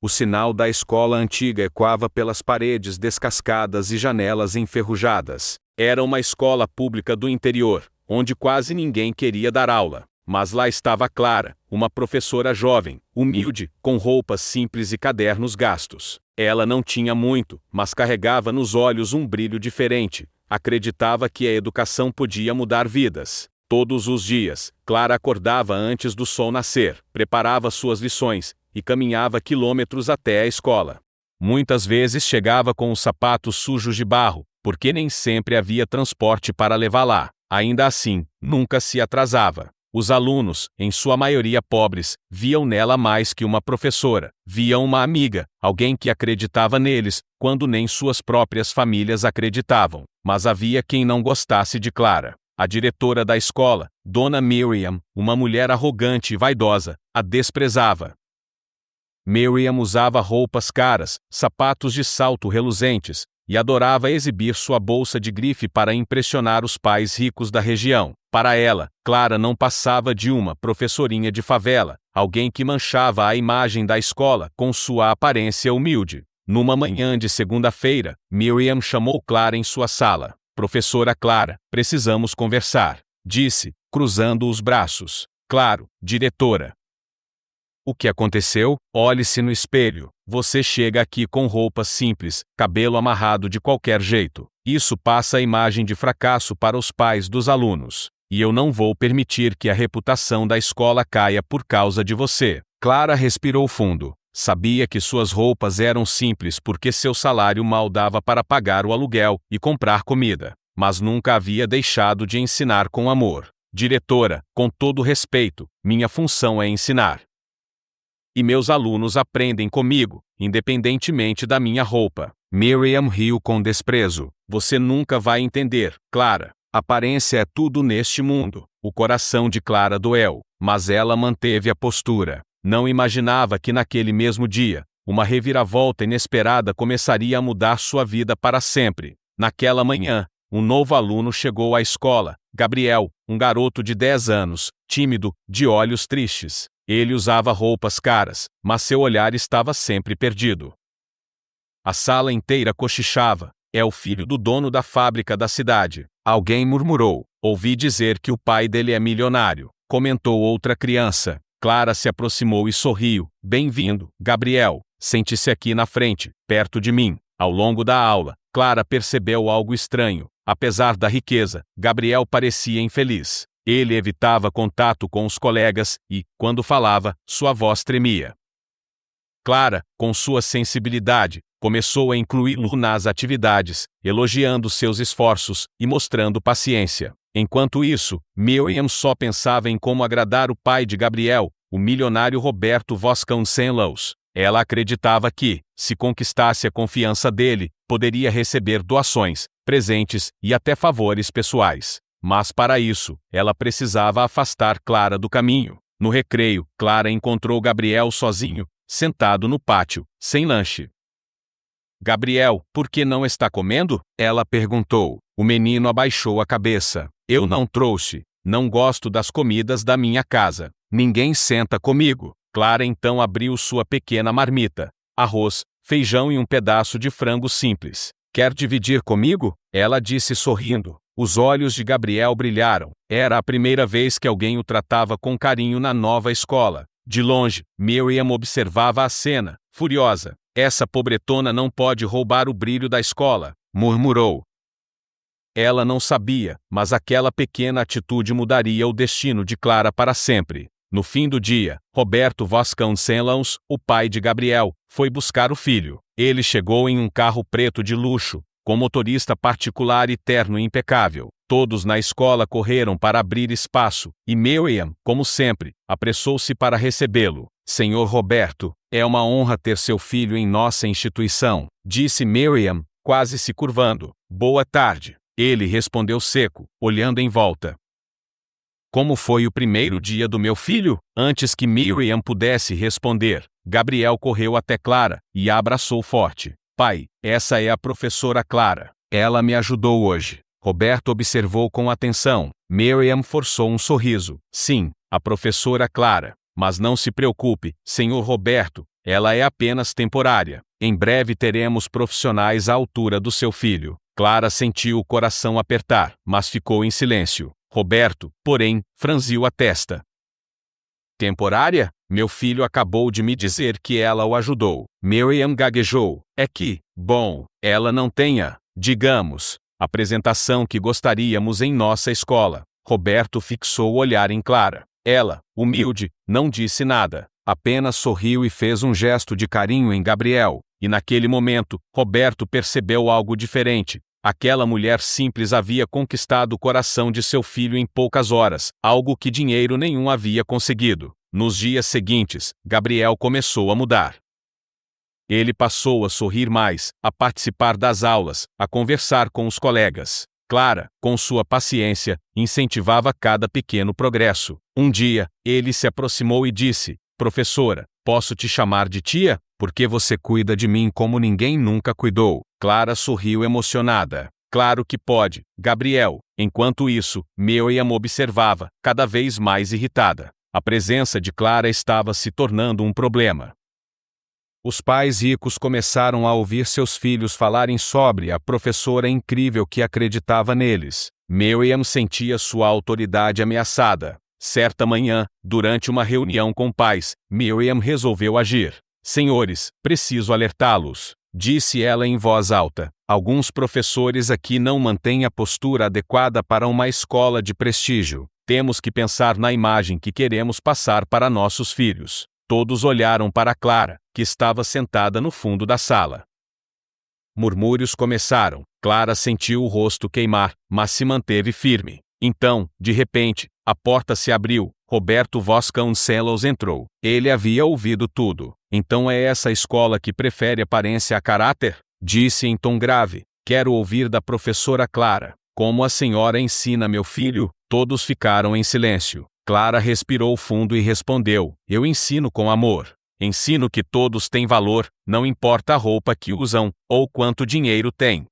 O sinal da escola antiga ecoava pelas paredes descascadas e janelas enferrujadas. Era uma escola pública do interior, onde quase ninguém queria dar aula. Mas lá estava Clara, uma professora jovem, humilde, com roupas simples e cadernos gastos. Ela não tinha muito, mas carregava nos olhos um brilho diferente. Acreditava que a educação podia mudar vidas. Todos os dias, Clara acordava antes do sol nascer, preparava suas lições e caminhava quilômetros até a escola. Muitas vezes chegava com os sapatos sujos de barro, porque nem sempre havia transporte para levá-la lá. Ainda assim, nunca se atrasava. Os alunos, em sua maioria pobres, viam nela mais que uma professora, viam uma amiga, alguém que acreditava neles, quando nem suas próprias famílias acreditavam. Mas havia quem não gostasse de Clara. A diretora da escola, Dona Miriam, uma mulher arrogante e vaidosa, a desprezava. Miriam usava roupas caras, sapatos de salto reluzentes, e adorava exibir sua bolsa de grife para impressionar os pais ricos da região. Para ela, Clara não passava de uma professorinha de favela, alguém que manchava a imagem da escola com sua aparência humilde. Numa manhã de segunda-feira, Miriam chamou Clara em sua sala. "Professora Clara, precisamos conversar", disse, cruzando os braços. "Claro, diretora." "O que aconteceu? Olhe-se no espelho. Você chega aqui com roupas simples, cabelo amarrado de qualquer jeito. Isso passa a imagem de fracasso para os pais dos alunos. E eu não vou permitir que a reputação da escola caia por causa de você." Clara respirou fundo. Sabia que suas roupas eram simples porque seu salário mal dava para pagar o aluguel e comprar comida. Mas nunca havia deixado de ensinar com amor. "Diretora, com todo respeito, minha função é ensinar. E meus alunos aprendem comigo, independentemente da minha roupa." Miriam riu com desprezo. "Você nunca vai entender, Clara. Aparência é tudo neste mundo." O coração de Clara doeu, mas ela manteve a postura. Não imaginava que naquele mesmo dia, uma reviravolta inesperada começaria a mudar sua vida para sempre. Naquela manhã, um novo aluno chegou à escola, Gabriel, um garoto de 10 anos, tímido, de olhos tristes. Ele usava roupas caras, mas seu olhar estava sempre perdido. A sala inteira cochichava. "É o filho do dono da fábrica da cidade", alguém murmurou. "Ouvi dizer que o pai dele é milionário", comentou outra criança. Clara se aproximou e sorriu. "Bem-vindo, Gabriel. Sente-se aqui na frente, perto de mim." Ao longo da aula, Clara percebeu algo estranho. Apesar da riqueza, Gabriel parecia infeliz. Ele evitava contato com os colegas e, quando falava, sua voz tremia. Clara, com sua sensibilidade, começou a incluí-lo nas atividades, elogiando seus esforços e mostrando paciência. Enquanto isso, Miriam só pensava em como agradar o pai de Gabriel, o milionário Roberto Vasconcelos. Ela acreditava que, se conquistasse a confiança dele, poderia receber doações, presentes e até favores pessoais. Mas para isso, ela precisava afastar Clara do caminho. No recreio, Clara encontrou Gabriel sozinho, sentado no pátio, sem lanche. "Gabriel, por que não está comendo?" ela perguntou. O menino abaixou a cabeça. "Eu não trouxe. Não gosto das comidas da minha casa. Ninguém senta comigo." Clara então abriu sua pequena marmita. Arroz, feijão e um pedaço de frango simples. "Quer dividir comigo?" ela disse sorrindo. Os olhos de Gabriel brilharam. Era a primeira vez que alguém o tratava com carinho na nova escola. De longe, Miriam observava a cena, furiosa. "Essa pobretona não pode roubar o brilho da escola", murmurou. Ela não sabia, mas aquela pequena atitude mudaria o destino de Clara para sempre. No fim do dia, Roberto Vasconcelos, o pai de Gabriel, foi buscar o filho. Ele chegou em um carro preto de luxo, com motorista particular e terno impecável. Todos na escola correram para abrir espaço, e Miriam, como sempre, apressou-se para recebê-lo. "Senhor Roberto, é uma honra ter seu filho em nossa instituição", disse Miriam, quase se curvando. "Boa tarde." Ele respondeu seco, olhando em volta. "Como foi o primeiro dia do meu filho?" Antes que Miriam pudesse responder, Gabriel correu até Clara e a abraçou forte. "Pai, essa é a professora Clara. Ela me ajudou hoje." Roberto observou com atenção. Miriam forçou um sorriso. "Sim, a professora Clara. Mas não se preocupe, senhor Roberto, Ela é apenas temporária. Em breve teremos profissionais à altura do seu filho. Clara sentiu o coração apertar, mas ficou em silêncio. Roberto, porém, franziu a testa. Temporária? Meu filho acabou de me dizer que ela o ajudou. Miriam gaguejou. É que, bom, ela não tenha, digamos, apresentação que gostaríamos em nossa escola. Roberto fixou o olhar em Clara. Ela, humilde, não disse nada. Apenas sorriu e fez um gesto de carinho em Gabriel. E naquele momento, Roberto percebeu algo diferente. Aquela mulher simples havia conquistado o coração de seu filho em poucas horas, algo que dinheiro nenhum havia conseguido. Nos dias seguintes, Gabriel começou a mudar. Ele passou a sorrir mais, a participar das aulas, a conversar com os colegas. Clara, com sua paciência, incentivava cada pequeno progresso. Um dia, ele se aproximou e disse: Professora, posso te chamar de tia? Porque você cuida de mim como ninguém nunca cuidou. Clara sorriu emocionada. Claro que pode, Gabriel. Enquanto isso, Miriam observava, cada vez mais irritada. A presença de Clara estava se tornando um problema. Os pais ricos começaram a ouvir seus filhos falarem sobre a professora incrível que acreditava neles. Miriam sentia sua autoridade ameaçada. Certa manhã, durante uma reunião com pais, Miriam resolveu agir. Senhores, preciso alertá-los, disse ela em voz alta. Alguns professores aqui não mantêm a postura adequada para uma escola de prestígio. Temos que pensar na imagem que queremos passar para nossos filhos. Todos olharam para Clara, que estava sentada no fundo da sala. Murmúrios começaram. Clara sentiu o rosto queimar, mas se manteve firme. Então, de repente, a porta se abriu. Roberto Vasconcelos entrou. Ele havia ouvido tudo. Então é essa escola que prefere aparência a caráter? Disse em tom grave. Quero ouvir da professora Clara. Como a senhora ensina meu filho? Todos ficaram em silêncio. Clara respirou fundo e respondeu: Eu ensino com amor. Ensino que todos têm valor, não importa a roupa que usam, ou quanto dinheiro têm.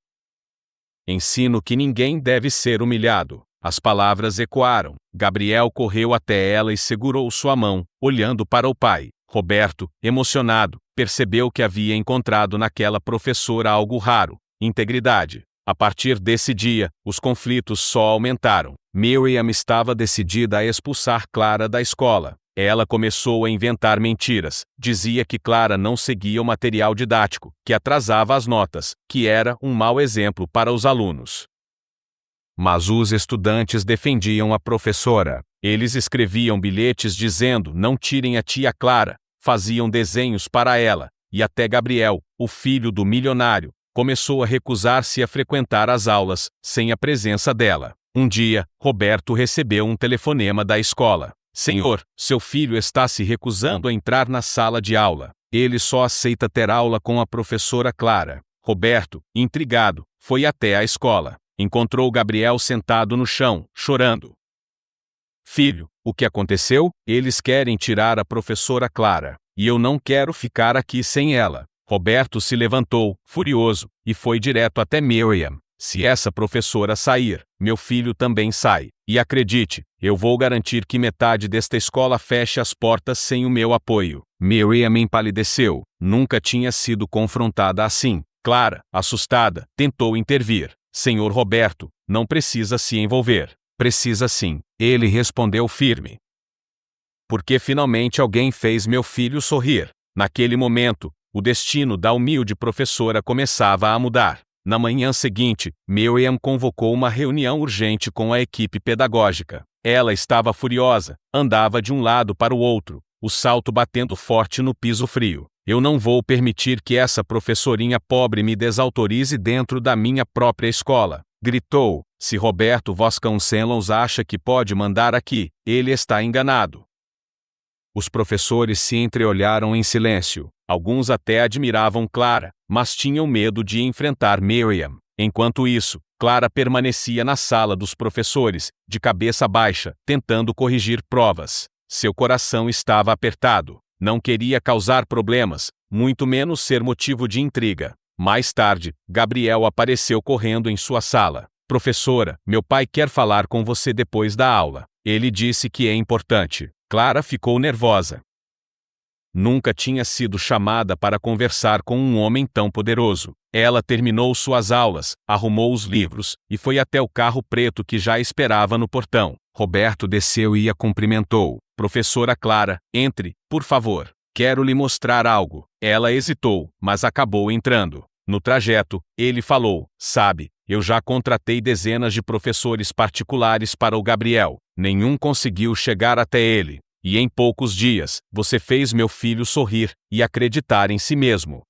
Ensino que ninguém deve ser humilhado. As palavras ecoaram. Gabriel correu até ela e segurou sua mão, olhando para o pai. Roberto, emocionado, percebeu que havia encontrado naquela professora algo raro: integridade. A partir desse dia, os conflitos só aumentaram. Miriam estava decidida a expulsar Clara da escola. Ela começou a inventar mentiras. Dizia que Clara não seguia o material didático, que atrasava as notas, que era um mau exemplo para os alunos. Mas os estudantes defendiam a professora. Eles escreviam bilhetes dizendo: não tirem a tia Clara. Faziam desenhos para ela. E até Gabriel, o filho do milionário, começou a recusar-se a frequentar as aulas, sem a presença dela. Um dia, Roberto recebeu um telefonema da escola. Senhor, seu filho está se recusando a entrar na sala de aula. Ele só aceita ter aula com a professora Clara. Roberto, intrigado, foi até a escola. Encontrou Gabriel sentado no chão, chorando. Filho, o que aconteceu? Eles querem tirar a professora Clara. E eu não quero ficar aqui sem ela. Roberto se levantou, furioso, e foi direto até Miriam. Se essa professora sair, meu filho também sai. E acredite, eu vou garantir que metade desta escola feche as portas sem o meu apoio. Miriam empalideceu. Nunca tinha sido confrontada assim. Clara, assustada, tentou intervir. Senhor Roberto, não precisa se envolver. Precisa sim. Ele respondeu firme. Porque finalmente alguém fez meu filho sorrir. Naquele momento, o destino da humilde professora começava a mudar. Na manhã seguinte, Miriam convocou uma reunião urgente com a equipe pedagógica. Ela estava furiosa, andava de um lado para o outro, o salto batendo forte no piso frio. Eu não vou permitir que essa professorinha pobre me desautorize dentro da minha própria escola, gritou. Se Roberto Vasconcelos acha que pode mandar aqui, ele está enganado. Os professores se entreolharam em silêncio. Alguns até admiravam Clara, mas tinham medo de enfrentar Miriam. Enquanto isso, Clara permanecia na sala dos professores, de cabeça baixa, tentando corrigir provas. Seu coração estava apertado. Não queria causar problemas, muito menos ser motivo de intriga. Mais tarde, Gabriel apareceu correndo em sua sala. Professora, meu pai quer falar com você depois da aula. Ele disse que é importante. Clara ficou nervosa. Nunca tinha sido chamada para conversar com um homem tão poderoso. Ela terminou suas aulas, arrumou os livros, e foi até o carro preto que já esperava no portão. Roberto desceu e a cumprimentou. Professora Clara, entre, por favor. Quero lhe mostrar algo. Ela hesitou, mas acabou entrando. No trajeto, ele falou, sabe, eu já contratei dezenas de professores particulares para o Gabriel. Nenhum conseguiu chegar até ele. E em poucos dias, você fez meu filho sorrir e acreditar em si mesmo.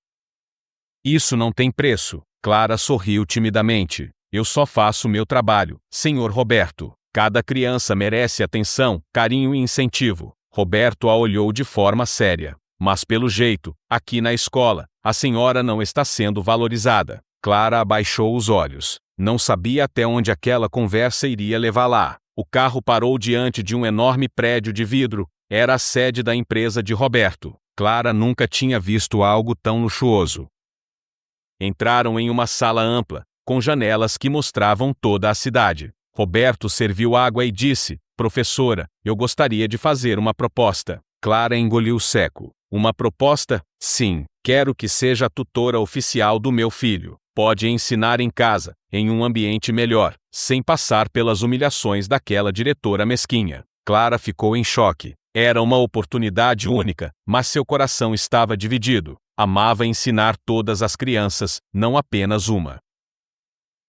Isso não tem preço. Clara sorriu timidamente. Eu só faço meu trabalho, Sr. Roberto. Cada criança merece atenção, carinho e incentivo. Roberto a olhou de forma séria. Mas pelo jeito, aqui na escola, a senhora não está sendo valorizada. Clara abaixou os olhos. Não sabia até onde aquela conversa iria levá-la. O carro parou diante de um enorme prédio de vidro. Era a sede da empresa de Roberto. Clara nunca tinha visto algo tão luxuoso. Entraram em uma sala ampla, com janelas que mostravam toda a cidade. Roberto serviu água e disse, professora, eu gostaria de fazer uma proposta. Clara engoliu seco. Uma proposta? Sim, quero que seja a tutora oficial do meu filho. Pode ensinar em casa, em um ambiente melhor, sem passar pelas humilhações daquela diretora mesquinha. Clara ficou em choque. Era uma oportunidade única, mas seu coração estava dividido. Amava ensinar todas as crianças, não apenas uma.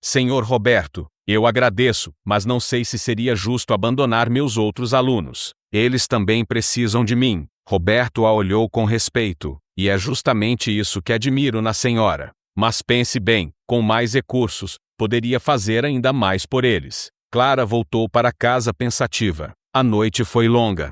Senhor Roberto, eu agradeço, mas não sei se seria justo abandonar meus outros alunos. Eles também precisam de mim. Roberto a olhou com respeito. E é justamente isso que admiro na senhora. Mas pense bem, com mais recursos, poderia fazer ainda mais por eles. Clara voltou para casa pensativa. A noite foi longa.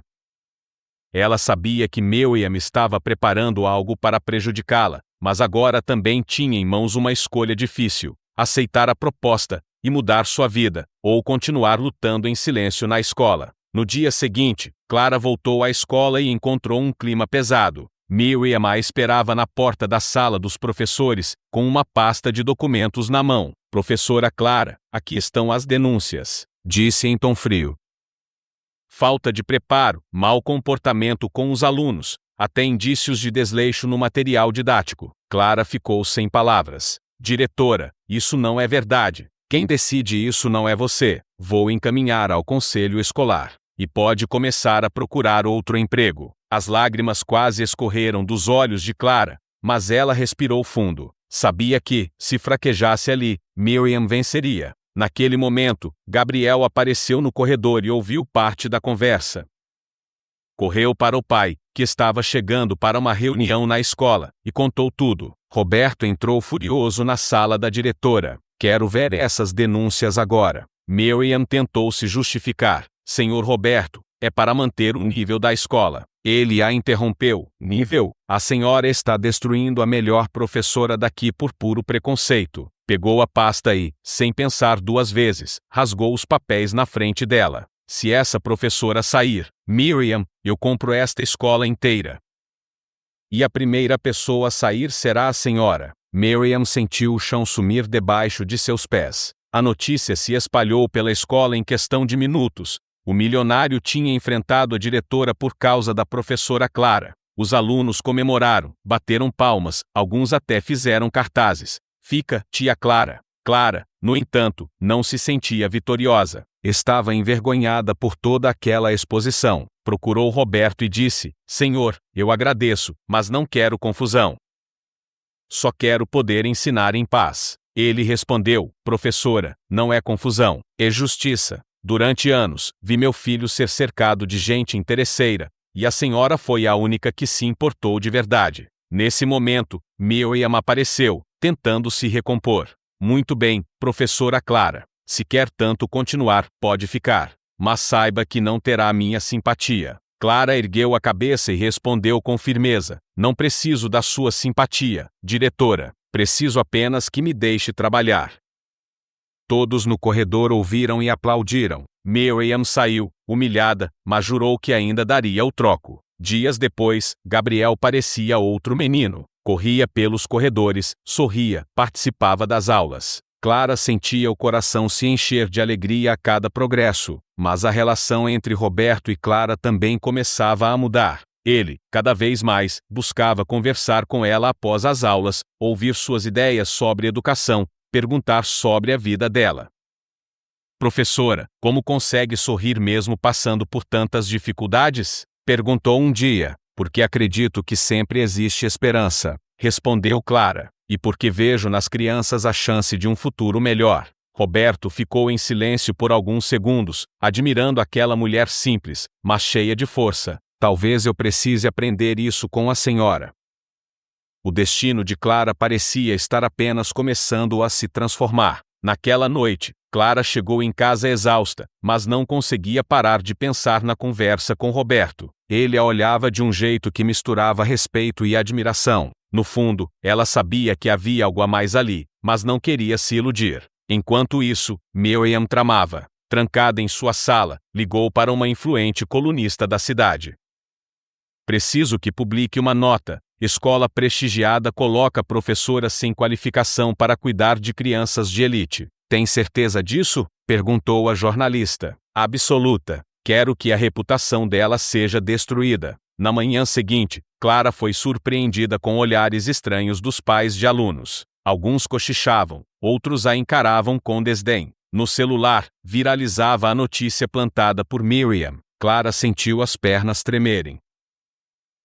Ela sabia que Miriam estava preparando algo para prejudicá-la, mas agora também tinha em mãos uma escolha difícil: aceitar a proposta e mudar sua vida, ou continuar lutando em silêncio na escola. No dia seguinte, Clara voltou à escola e encontrou um clima pesado. Miriam a esperava na porta da sala dos professores, com uma pasta de documentos na mão. Professora Clara, aqui estão as denúncias, disse em tom frio. Falta de preparo, mau comportamento com os alunos, até indícios de desleixo no material didático. Clara ficou sem palavras. Diretora, isso não é verdade. Quem decide isso não é você. Vou encaminhar ao conselho escolar. E pode começar a procurar outro emprego. As lágrimas quase escorreram dos olhos de Clara, mas ela respirou fundo. Sabia que, se fraquejasse ali, Miriam venceria. Naquele momento, Gabriel apareceu no corredor e ouviu parte da conversa. Correu para o pai, que estava chegando para uma reunião na escola, e contou tudo. Roberto entrou furioso na sala da diretora. Quero ver essas denúncias agora. Miriam tentou se justificar. Senhor Roberto, é para manter o nível da escola. Ele a interrompeu. Nível? A senhora está destruindo a melhor professora daqui por puro preconceito. Pegou a pasta e, sem pensar duas vezes, rasgou os papéis na frente dela. Se essa professora sair, Miriam, eu compro esta escola inteira. E a primeira pessoa a sair será a senhora. Miriam sentiu o chão sumir debaixo de seus pés. A notícia se espalhou pela escola em questão de minutos. O milionário tinha enfrentado a diretora por causa da professora Clara. Os alunos comemoraram, bateram palmas, alguns até fizeram cartazes. Fica, tia Clara. Clara, no entanto, não se sentia vitoriosa. Estava envergonhada por toda aquela exposição. Procurou Roberto e disse: Senhor, eu agradeço, mas não quero confusão. Só quero poder ensinar em paz. Ele respondeu: Professora, não é confusão, é justiça. Durante anos, vi meu filho ser cercado de gente interesseira, e a senhora foi a única que se importou de verdade. Nesse momento, Miriam apareceu, tentando se recompor. Muito bem, professora Clara. Se quer tanto continuar, pode ficar. Mas saiba que não terá minha simpatia. Clara ergueu a cabeça e respondeu com firmeza: Não preciso da sua simpatia, diretora. Preciso apenas que me deixe trabalhar. Todos no corredor ouviram e aplaudiram. Miriam saiu, humilhada, mas jurou que ainda daria o troco. Dias depois, Gabriel parecia outro menino. Corria pelos corredores, sorria, participava das aulas. Clara sentia o coração se encher de alegria a cada progresso, mas a relação entre Roberto e Clara também começava a mudar. Ele, cada vez mais, buscava conversar com ela após as aulas, ouvir suas ideias sobre educação, perguntar sobre a vida dela. Professora, como consegue sorrir mesmo passando por tantas dificuldades? Perguntou um dia. Porque acredito que sempre existe esperança, respondeu Clara, e porque vejo nas crianças a chance de um futuro melhor. Roberto ficou em silêncio por alguns segundos, admirando aquela mulher simples, mas cheia de força. Talvez eu precise aprender isso com a senhora. O destino de Clara parecia estar apenas começando a se transformar. Naquela noite, Clara chegou em casa exausta, mas não conseguia parar de pensar na conversa com Roberto. Ele a olhava de um jeito que misturava respeito e admiração. No fundo, ela sabia que havia algo a mais ali, mas não queria se iludir. Enquanto isso, Miriam tramava. Trancada em sua sala, ligou para uma influente colunista da cidade. Preciso que publique uma nota. Escola prestigiada coloca professora sem qualificação para cuidar de crianças de elite. Tem certeza disso? Perguntou a jornalista. Absoluta. Quero que a reputação dela seja destruída. Na manhã seguinte, Clara foi surpreendida com olhares estranhos dos pais de alunos. Alguns cochichavam, outros a encaravam com desdém. No celular, viralizava a notícia plantada por Miriam. Clara sentiu as pernas tremerem.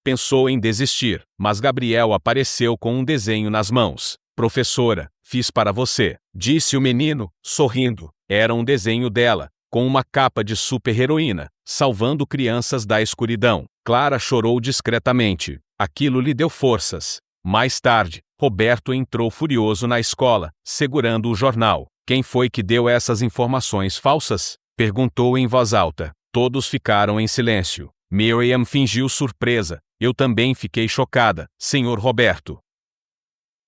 Pensou em desistir, mas Gabriel apareceu com um desenho nas mãos. Professora, fiz para você, disse o menino, sorrindo. Era um desenho dela, com uma capa de super-heroína, salvando crianças da escuridão. Clara chorou discretamente. Aquilo lhe deu forças. Mais tarde, Roberto entrou furioso na escola, segurando o jornal. Quem foi que deu essas informações falsas? Perguntou em voz alta. Todos ficaram em silêncio. Miriam fingiu surpresa. Eu também fiquei chocada, senhor Roberto.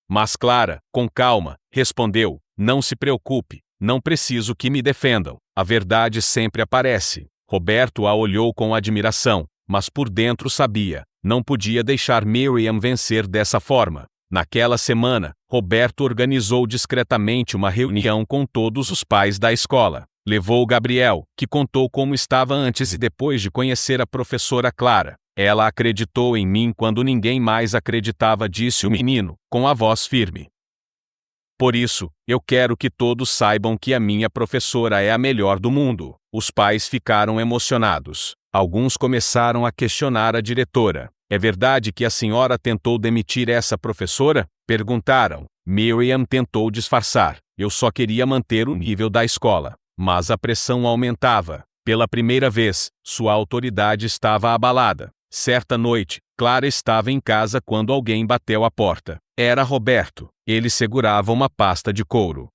Mas Clara, com calma, respondeu: não se preocupe, não preciso que me defendam. A verdade sempre aparece. Roberto a olhou com admiração, mas por dentro sabia, não podia deixar Miriam vencer dessa forma. Naquela semana, Roberto organizou discretamente uma reunião com todos os pais da escola. Levou Gabriel, que contou como estava antes e depois de conhecer a professora Clara. Ela acreditou em mim quando ninguém mais acreditava, disse o menino, com a voz firme. Por isso, eu quero que todos saibam que a minha professora é a melhor do mundo. Os pais ficaram emocionados. Alguns começaram a questionar a diretora. É verdade que a senhora tentou demitir essa professora? Perguntaram. Miriam tentou disfarçar. Eu só queria manter o nível da escola. Mas a pressão aumentava. Pela primeira vez, sua autoridade estava abalada. Certa noite, Clara estava em casa quando alguém bateu à porta. Era Roberto. Ele segurava uma pasta de couro.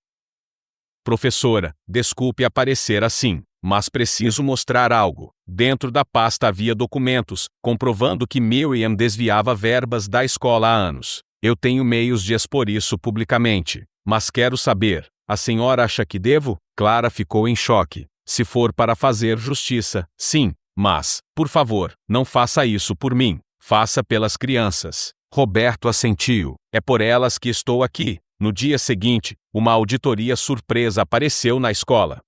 Professora, desculpe aparecer assim, mas preciso mostrar algo. Dentro da pasta havia documentos, comprovando que Miriam desviava verbas da escola há anos. Eu tenho meios de expor isso publicamente, mas quero saber, a senhora acha que devo? Clara ficou em choque. Se for para fazer justiça, sim. Mas, por favor, não faça isso por mim. Faça pelas crianças. Roberto assentiu. É por elas que estou aqui. No dia seguinte, uma auditoria surpresa apareceu na escola.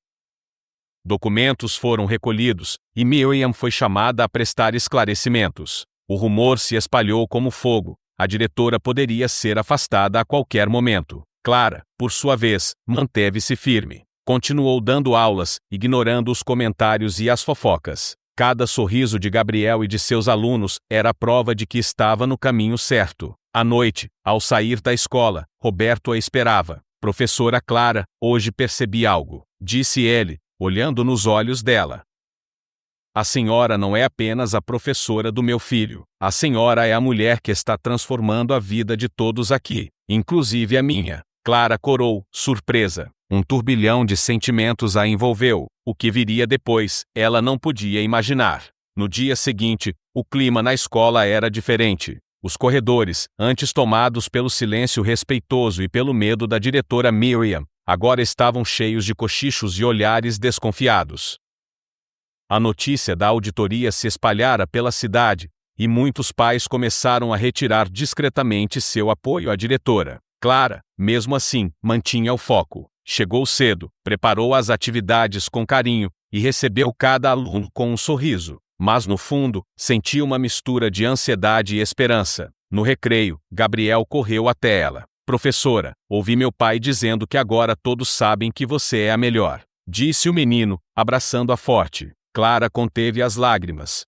Documentos foram recolhidos, e Miriam foi chamada a prestar esclarecimentos. O rumor se espalhou como fogo. A diretora poderia ser afastada a qualquer momento. Clara, por sua vez, manteve-se firme. Continuou dando aulas, ignorando os comentários e as fofocas. Cada sorriso de Gabriel e de seus alunos era a prova de que estava no caminho certo. À noite, ao sair da escola, Roberto a esperava. Professora Clara, hoje percebi algo, disse ele, olhando nos olhos dela. A senhora não é apenas a professora do meu filho. A senhora é a mulher que está transformando a vida de todos aqui, inclusive a minha. Clara corou, surpresa. Um turbilhão de sentimentos a envolveu. O que viria depois, ela não podia imaginar. No dia seguinte, o clima na escola era diferente. Os corredores, antes tomados pelo silêncio respeitoso e pelo medo da diretora Miriam, agora estavam cheios de cochichos e olhares desconfiados. A notícia da auditoria se espalhara pela cidade, e muitos pais começaram a retirar discretamente seu apoio à diretora. Clara, mesmo assim, mantinha o foco. Chegou cedo, preparou as atividades com carinho, e recebeu cada aluno com um sorriso. mas no fundo, sentia uma mistura de ansiedade e esperança. No recreio, Gabriel correu até ela. Professora, ouvi meu pai dizendo que agora todos sabem que você é a melhor, disse o menino, abraçando-a forte. Clara conteve as lágrimas.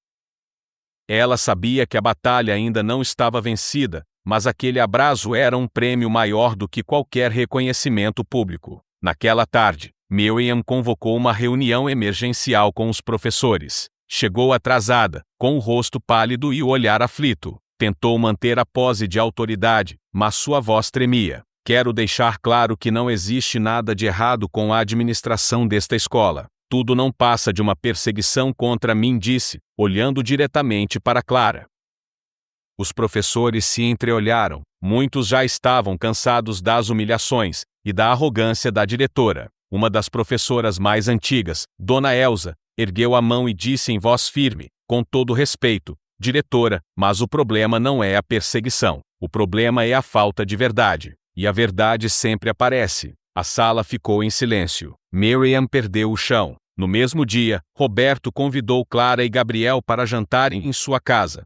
Ela sabia que a batalha ainda não estava vencida, mas aquele abraço era um prêmio maior do que qualquer reconhecimento público. Naquela tarde, Miriam convocou uma reunião emergencial com os professores. Chegou atrasada, com o rosto pálido e o olhar aflito. Tentou manter a pose de autoridade, mas sua voz tremia. Quero deixar claro que não existe nada de errado com a administração desta escola. Tudo não passa de uma perseguição contra mim, disse, olhando diretamente para Clara. Os professores se entreolharam. Muitos já estavam cansados das humilhações e da arrogância da diretora. Uma das professoras mais antigas, Dona Elsa, ergueu a mão e disse em voz firme, com todo respeito: diretora, mas o problema não é a perseguição. O problema é a falta de verdade. E a verdade sempre aparece. A sala ficou em silêncio. Miriam perdeu o chão. No mesmo dia, Roberto convidou Clara e Gabriel para jantarem em sua casa.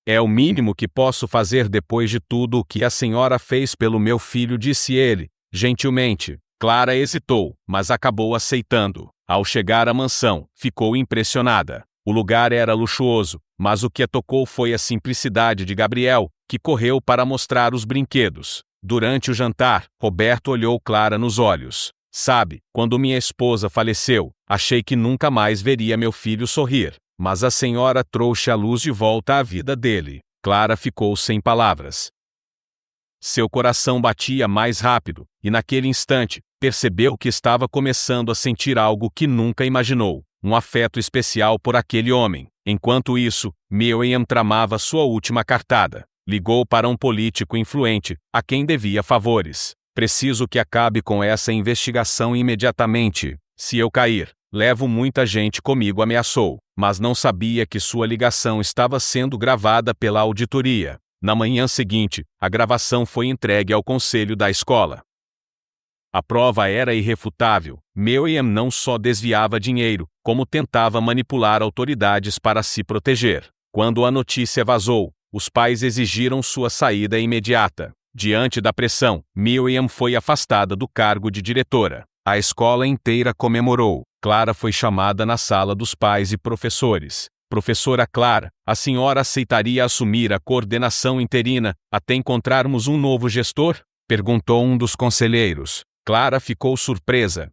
É o mínimo que posso fazer depois de tudo o que a senhora fez pelo meu filho, disse ele, gentilmente. Clara hesitou, mas acabou aceitando. Ao chegar à mansão, ficou impressionada. O lugar era luxuoso, mas o que a tocou foi a simplicidade de Gabriel, que correu para mostrar os brinquedos. Durante o jantar, Roberto olhou Clara nos olhos. Sabe, quando minha esposa faleceu, achei que nunca mais veria meu filho sorrir. Mas a senhora trouxe a luz de volta à vida dele. Clara ficou sem palavras. Seu coração batia mais rápido, e naquele instante, percebeu que estava começando a sentir algo que nunca imaginou, um afeto especial por aquele homem. Enquanto isso, Miriam tramava sua última cartada. Ligou para um político influente, a quem devia favores. Preciso que acabe com essa investigação imediatamente. Se eu cair, levo muita gente comigo, ameaçou, mas não sabia que sua ligação estava sendo gravada pela auditoria. Na manhã seguinte, a gravação foi entregue ao conselho da escola. A prova era irrefutável. Miriam não só desviava dinheiro, como tentava manipular autoridades para se proteger. Quando a notícia vazou, os pais exigiram sua saída imediata. Diante da pressão, Miriam foi afastada do cargo de diretora. A escola inteira comemorou. Clara foi chamada na sala dos pais e professores. Professora Clara, a senhora aceitaria assumir a coordenação interina até encontrarmos um novo gestor? Perguntou um dos conselheiros. Clara ficou surpresa.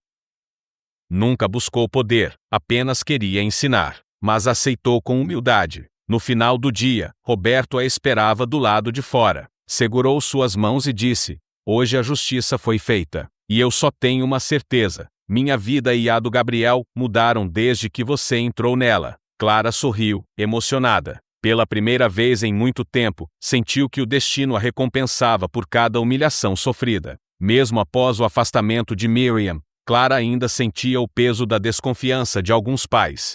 Nunca buscou poder, apenas queria ensinar, mas aceitou com humildade. No final do dia, Roberto a esperava do lado de fora. Segurou suas mãos e disse: hoje a justiça foi feita. E eu só tenho uma certeza: minha vida e a do Gabriel mudaram desde que você entrou nela. Clara sorriu, emocionada. Pela primeira vez em muito tempo, sentiu que o destino a recompensava por cada humilhação sofrida. Mesmo após o afastamento de Miriam, Clara ainda sentia o peso da desconfiança de alguns pais.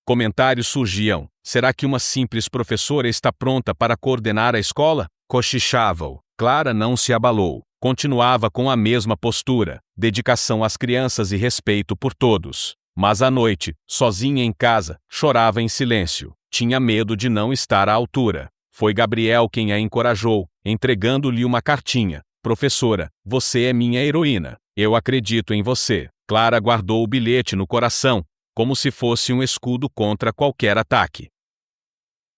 Comentários surgiam: será que uma simples professora está pronta para coordenar a escola? Cochichavam. Clara não se abalou. Continuava com a mesma postura, dedicação às crianças e respeito por todos. Mas à noite, sozinha em casa, chorava em silêncio. Tinha medo de não estar à altura. Foi Gabriel quem a encorajou, entregando-lhe uma cartinha. Professora, você é minha heroína. Eu acredito em você. Clara guardou o bilhete no coração, como se fosse um escudo contra qualquer ataque.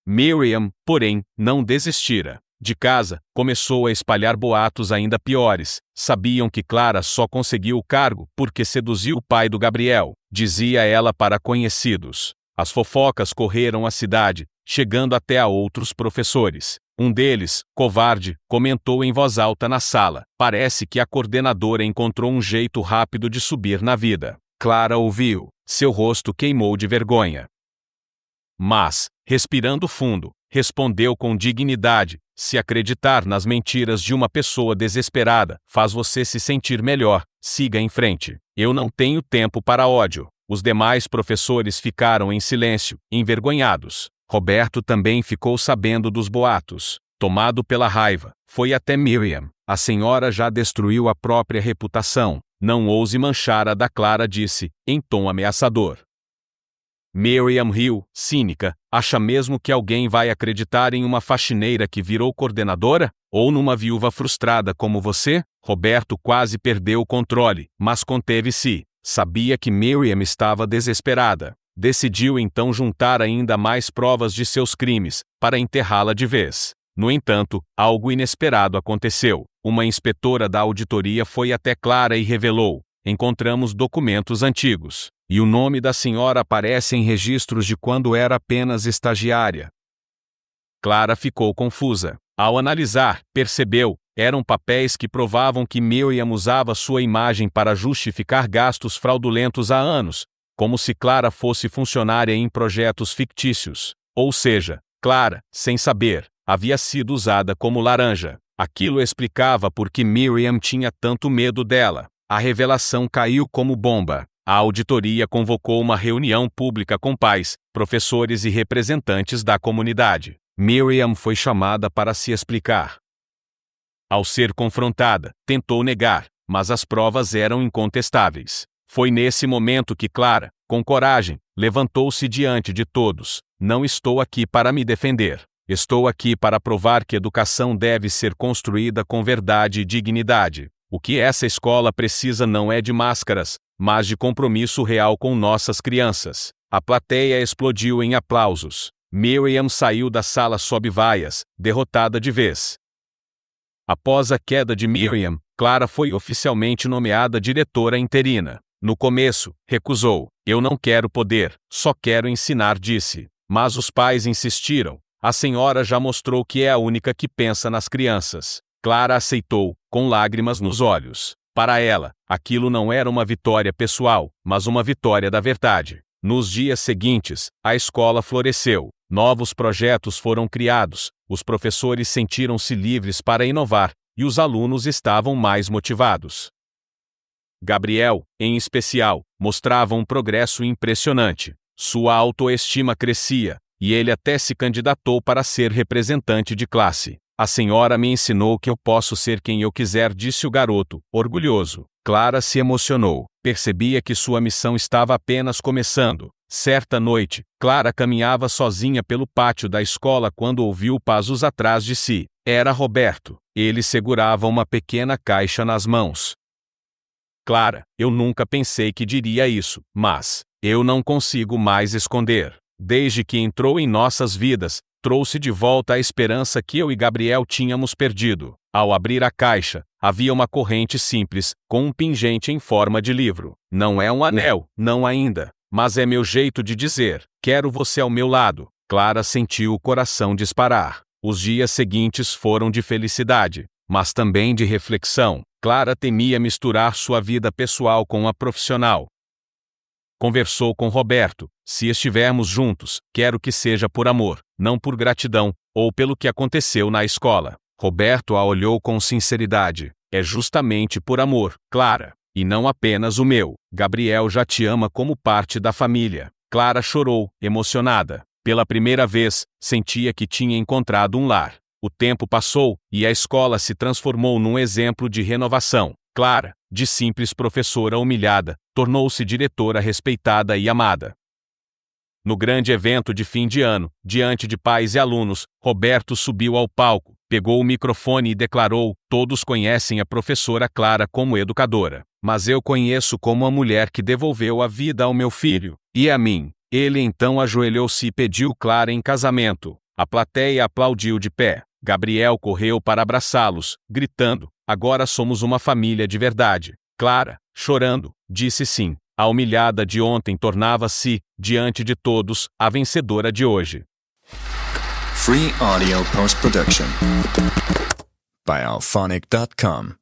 Miriam, porém, não desistira. De casa, começou a espalhar boatos ainda piores. Sabiam que Clara só conseguiu o cargo porque seduziu o pai do Gabriel, dizia ela para conhecidos. As fofocas correram a cidade, chegando até a outros professores. Um deles, covarde, comentou em voz alta na sala: parece que a coordenadora encontrou um jeito rápido de subir na vida. Clara ouviu. Seu rosto queimou de vergonha. Mas, respirando fundo, respondeu com dignidade: se acreditar nas mentiras de uma pessoa desesperada faz você se sentir melhor, siga em frente. Eu não tenho tempo para ódio. Os demais professores ficaram em silêncio, envergonhados. Roberto também ficou sabendo dos boatos. Tomado pela raiva, foi até Miriam. A senhora já destruiu a própria reputação. Não ouse manchar a da Clara, disse, em tom ameaçador. Miriam riu, cínica. Acha mesmo que alguém vai acreditar em uma faxineira que virou coordenadora? Ou numa viúva frustrada como você? Roberto quase perdeu o controle, mas conteve-se. Sabia que Miriam estava desesperada. Decidiu então juntar ainda mais provas de seus crimes, para enterrá-la de vez. No entanto, algo inesperado aconteceu. Uma inspetora da auditoria foi até Clara e revelou: encontramos documentos antigos, e o nome da senhora aparece em registros de quando era apenas estagiária. Clara ficou confusa. Ao analisar, percebeu: eram papéis que provavam que Miriam usava sua imagem para justificar gastos fraudulentos há anos, como se Clara fosse funcionária em projetos fictícios. Ou seja, Clara, sem saber, havia sido usada como laranja. Aquilo explicava por que Miriam tinha tanto medo dela. A revelação caiu como bomba. A auditoria convocou uma reunião pública com pais, professores e representantes da comunidade. Miriam foi chamada para se explicar. Ao ser confrontada, tentou negar, mas as provas eram incontestáveis. Foi nesse momento que Clara, com coragem, levantou-se diante de todos. Não estou aqui para me defender. Estou aqui para provar que educação deve ser construída com verdade e dignidade. O que essa escola precisa não é de máscaras, mas de compromisso real com nossas crianças. A plateia explodiu em aplausos. Miriam saiu da sala sob vaias, derrotada de vez. Após a queda de Miriam, Clara foi oficialmente nomeada diretora interina. No começo, recusou. Eu não quero poder, só quero ensinar, disse. Mas os pais insistiram. A senhora já mostrou que é a única que pensa nas crianças. Clara aceitou, com lágrimas nos olhos. Para ela, aquilo não era uma vitória pessoal, mas uma vitória da verdade. Nos dias seguintes, a escola floresceu. Novos projetos foram criados, os professores sentiram-se livres para inovar, e os alunos estavam mais motivados. Gabriel, em especial, mostrava um progresso impressionante. Sua autoestima crescia, e ele até se candidatou para ser representante de classe. A senhora me ensinou que eu posso ser quem eu quiser, disse o garoto, orgulhoso. Clara se emocionou. Percebia que sua missão estava apenas começando. Certa noite, Clara caminhava sozinha pelo pátio da escola quando ouviu passos atrás de si. Era Roberto. Ele segurava uma pequena caixa nas mãos. Clara, eu nunca pensei que diria isso, mas eu não consigo mais esconder. Desde que entrou em nossas vidas, trouxe de volta a esperança que eu e Gabriel tínhamos perdido. Ao abrir a caixa, havia uma corrente simples, com um pingente em forma de livro. Não é um anel, não ainda, mas é meu jeito de dizer: quero você ao meu lado. Clara sentiu o coração disparar. Os dias seguintes foram de felicidade, mas também de reflexão. Clara temia misturar sua vida pessoal com a profissional. Conversou com Roberto: se estivermos juntos, quero que seja por amor, não por gratidão, ou pelo que aconteceu na escola. Roberto a olhou com sinceridade: é justamente por amor, Clara, e não apenas o meu. Gabriel já te ama como parte da família. Clara chorou, emocionada. Pela primeira vez, sentia que tinha encontrado um lar. O tempo passou, e a escola se transformou num exemplo de renovação. Clara, de simples professora humilhada, tornou-se diretora respeitada e amada. No grande evento de fim de ano, diante de pais e alunos, Roberto subiu ao palco, pegou o microfone e declarou: todos conhecem a professora Clara como educadora, mas eu conheço como a mulher que devolveu a vida ao meu filho, e a mim. Ele então ajoelhou-se e pediu Clara em casamento. A plateia aplaudiu de pé. Gabriel correu para abraçá-los, gritando: agora somos uma família de verdade. Clara, chorando, disse sim. A humilhada de ontem tornava-se, diante de todos, a vencedora de hoje. Free audio post-production by alphonic.com